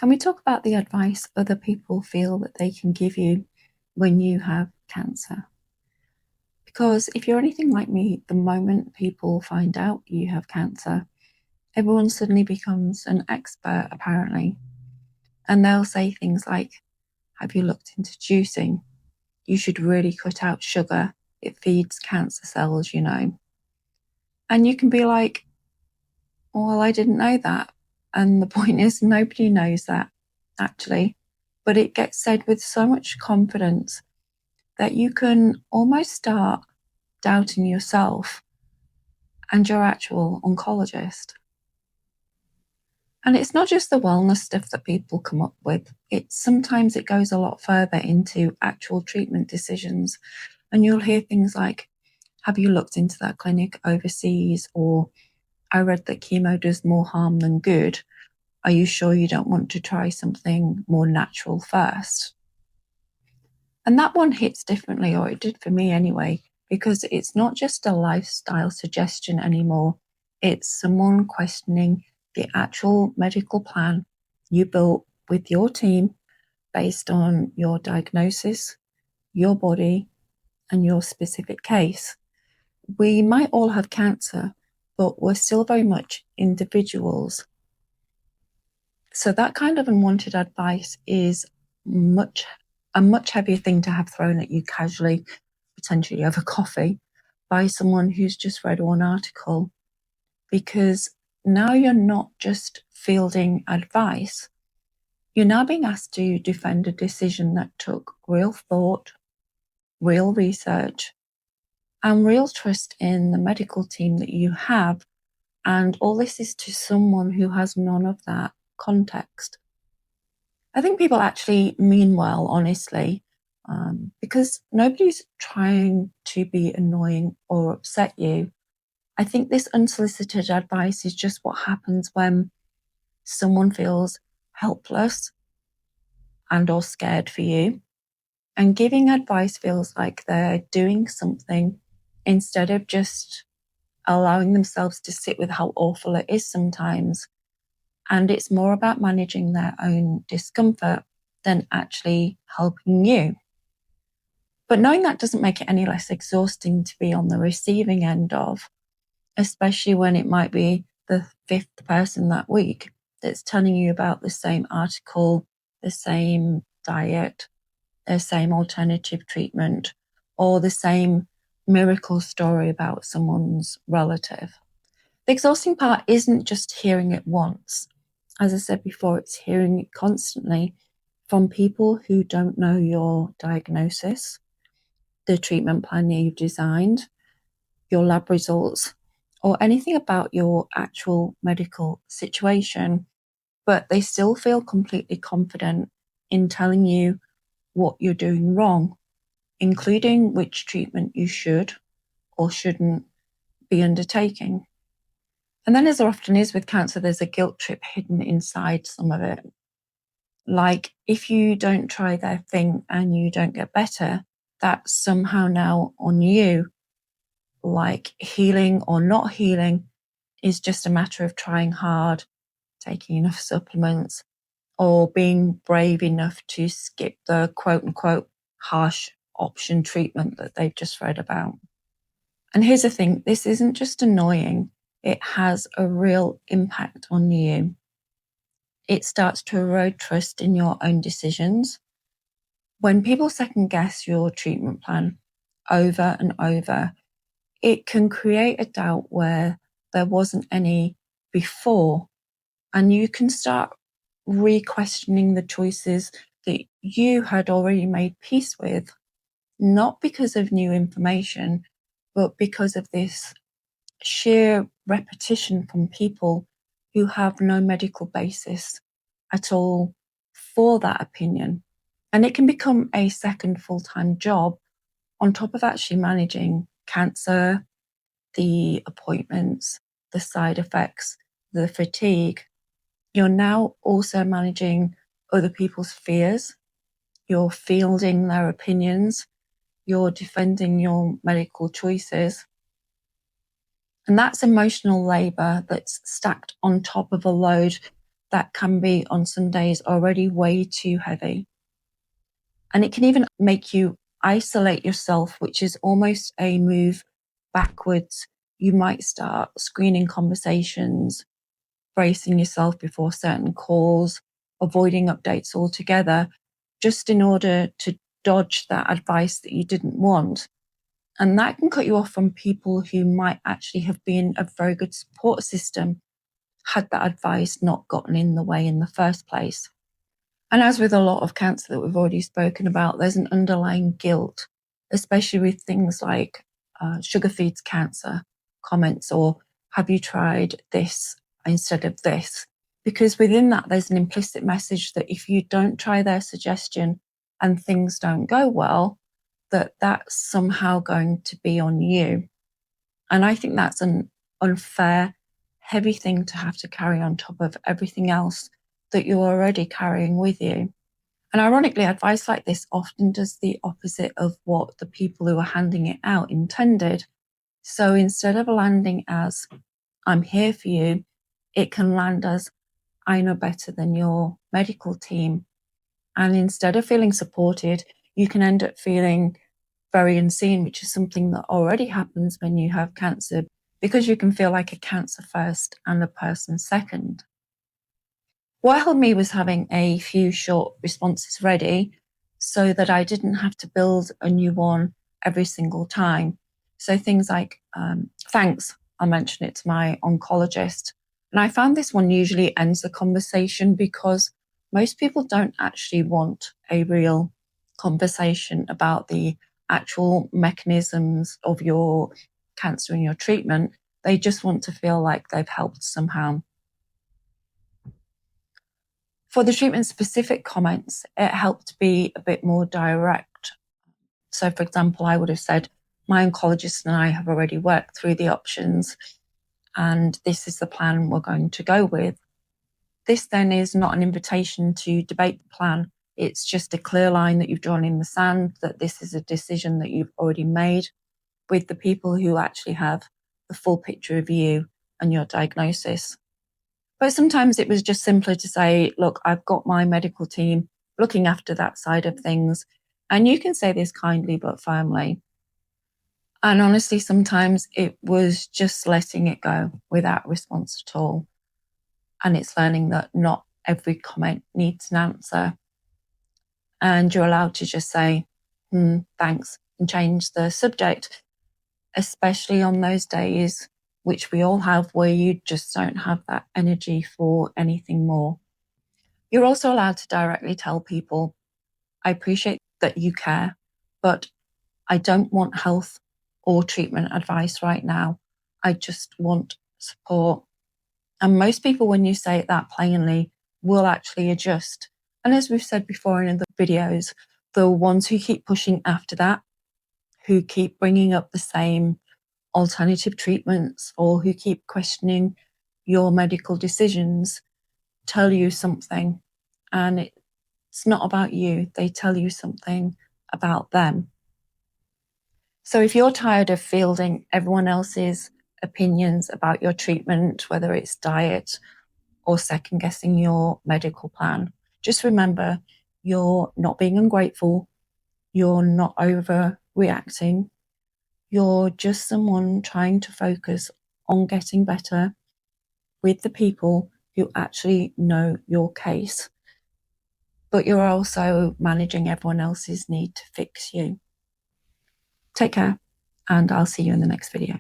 Can we talk about the advice other people feel that they can give you when you have cancer? Because if you're anything like me, the moment people find out you have cancer, everyone suddenly becomes an expert, apparently. And they'll say things like, have you looked into juicing? You should really cut out sugar. It feeds cancer cells. And you can be like, well, I didn't know that. And the point is, nobody knows that, actually. But it gets said with so much confidence that you can almost start doubting yourself and your actual oncologist. And it's not just the wellness stuff that people come up with. Sometimes it goes a lot further into actual treatment decisions. And you'll hear things like, have you looked into that clinic overseas? Or I read that chemo does more harm than good. Are you sure you don't want to try something more natural first? And that one hits differently, or it did for me anyway, because it's not just a lifestyle suggestion anymore. It's someone questioning the actual medical plan you built with your team based on your diagnosis, your body, and your specific case. We might all have cancer, but we're still very much individuals. So that kind of unwanted advice is a much heavier thing to have thrown at you casually, potentially over coffee, by someone who's just read one article. Because now you're not just fielding advice, you're now being asked to defend a decision that took real thought, real research, and real trust in the medical team that you have. And all this is to someone who has none of that context. I think people actually mean well, honestly, because nobody's trying to be annoying or upset you. I think this unsolicited advice is just what happens when someone feels helpless and or scared for you. And giving advice feels like they're doing something instead of just allowing themselves to sit with how awful it is sometimes. And it's more about managing their own discomfort than actually helping you. But knowing that doesn't make it any less exhausting to be on the receiving end of, especially when it might be the fifth person that week that's telling you about the same article, the same diet, the same alternative treatment, or the same miracle story about someone's relative. The exhausting part isn't just hearing it once. As I said before, it's hearing it constantly from people who don't know your diagnosis, the treatment plan you've designed, your lab results, or anything about your actual medical situation, but they still feel completely confident in telling you what you're doing wrong, including which treatment you should or shouldn't be undertaking. And then, as there often is with cancer, there's a guilt trip hidden inside some of it. Like, if you don't try their thing and you don't get better, that's somehow now on you. Like, healing or not healing is just a matter of trying hard, taking enough supplements, or being brave enough to skip the quote unquote harsh option treatment that they've just read about. And here's the thing, this isn't just annoying, it has a real impact on you. It starts to erode trust in your own decisions. When people second guess your treatment plan over and over, it can create a doubt where there wasn't any before. And you can start re-questioning the choices that you had already made peace with, not because of new information, but because of this sheer repetition from people who have no medical basis at all for that opinion. And it can become a second full-time job on top of actually managing cancer, the appointments, the side effects, the fatigue. You're now also managing other people's fears. You're fielding their opinions. You're defending your medical choices. And that's emotional labor that's stacked on top of a load that can be on some days already way too heavy. And it can even make you isolate yourself, which is almost a move backwards. You might start screening conversations, bracing yourself before certain calls, avoiding updates altogether, just in order to dodge that advice that you didn't want. And that can cut you off from people who might actually have been a very good support system had that advice not gotten in the way in the first place. And as with a lot of cancer that we've already spoken about, there's an underlying guilt, especially with things like sugar feeds cancer comments, or have you tried this instead of this? Because within that, there's an implicit message that if you don't try their suggestion and things don't go well, that's somehow going to be on you. And I think that's an unfair, heavy thing to have to carry on top of everything else that you're already carrying with you. And ironically, advice like this often does the opposite of what the people who are handing it out intended. So instead of landing as, I'm here for you, it can land as, I know better than your medical team. And instead of feeling supported, you can end up feeling very unseen, which is something that already happens when you have cancer, because you can feel like a cancer first and a person second. What helped me was having a few short responses ready so that I didn't have to build a new one every single time. So things like, thanks, I'll mention it to my oncologist. And I found this one usually ends the conversation because most people don't actually want a real conversation about the actual mechanisms of your cancer and your treatment. They just want to feel like they've helped somehow. For the treatment-specific comments, it helped be a bit more direct. So, for example, I would have said, my oncologist and I have already worked through the options, and this is the plan we're going to go with. This then is not an invitation to debate the plan. It's just a clear line that you've drawn in the sand, that this is a decision that you've already made with the people who actually have the full picture of you and your diagnosis. But sometimes it was just simpler to say, look, I've got my medical team looking after that side of things. And you can say this kindly but firmly. And honestly, sometimes it was just letting it go without response at all. And it's learning that not every comment needs an answer. And you're allowed to just say, thanks, and change the subject, especially on those days which we all have, where you just don't have that energy for anything more. You're also allowed to directly tell people, I appreciate that you care, but I don't want health or treatment advice right now. I just want support. And most people, when you say it that plainly, will actually adjust. And as we've said before in the videos, the ones who keep pushing after that, who keep bringing up the same alternative treatments, or who keep questioning your medical decisions, tell you something. And it's not about you. They tell you something about them. So if you're tired of fielding everyone else's opinions about your treatment, whether it's diet or second guessing your medical plan, just remember you're not being ungrateful. You're not overreacting. You're just someone trying to focus on getting better with the people who actually know your case. But you're also managing everyone else's need to fix you. Take care, and I'll see you in the next video.